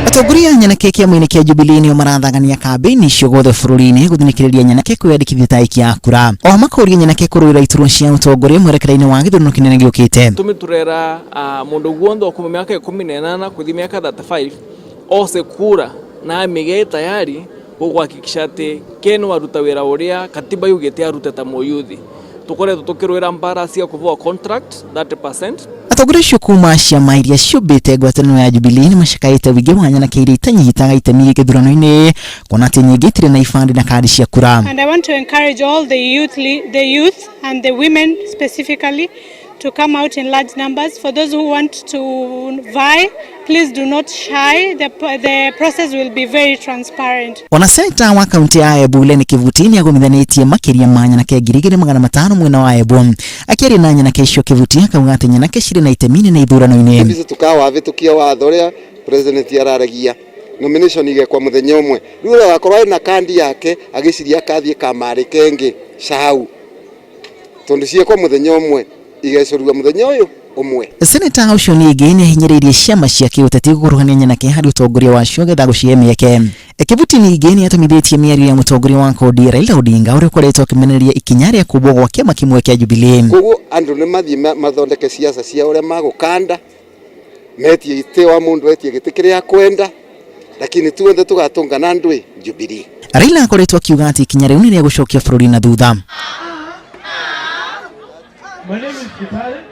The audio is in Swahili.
Atongoria Nyanake kiama-ini kia jubilee ni marathagania kambe-ini icio guothe bururi-ini gutindikiririria Nyanake kwiyandikithia ta aikia kura. O makuria Nyanake kurwira iturwa cia utongoria mwerekera-ini wa githurano kinene giukite. Tumiturera mundu guothe wa kuma miaka 18 kuthi miaka 35 ose kura na mige tayari guhakikisha ati kenu aruta wira uria katiba yugite aruta ta moyuthi. Tukore tukirwira mbara cia kuvua contract 30%. Atongoria cio kuma ciama iria ciumbite ngwataniro ya jubilee ni macakaite wingi wa Nyanake iria itanyitaga itemi githurano-ini kuona ati nyingi itire na ibandi na kadi cia kura. And I want to encourage all the youth and the women specifically to come out in large numbers. For those who want to vie, please do not shy. The process will be very transparent. Ona seneta wa kaunti ya Embu Leni Kivutini agomithanitie makiria ma Nyanake 2,500 mwena wa Embu. Akiaria na Nyanake icio Kivuti akauga ati Nyanake cire na itemi na ithurano-ini. Bizi tukawa vitukia watho ria president araragia nomination igekwa muthenya umwe. Riu agakorwo na kandi yake agiciria kathie kamari kengi cau. Tondu ciekwa muthenya umwe igecurua muthenya uyu umwe. Seneta ucio ningi ni ahinyiriirie ciama cia kiuteti gukuruhania Nyanake hari utongoria wacio getha guciemieke. Kivuti ningi ni atumithitie miario ya mutongoria wa kodi Raila Odinga uria ukoretwo akimenereria ikinya ria kubwo gwa kiama kimwe kia jubilee. Koguo andu ni mathie mathondeke siasa cia uria magukanda metie ite wa mundu etie gitikiria kwenda lakini tuothe tugatungana andu jubilee. Raila akoretwo akiuga ati ikinya riu ni ria gucokia bururi na thutha. My name is Gitare.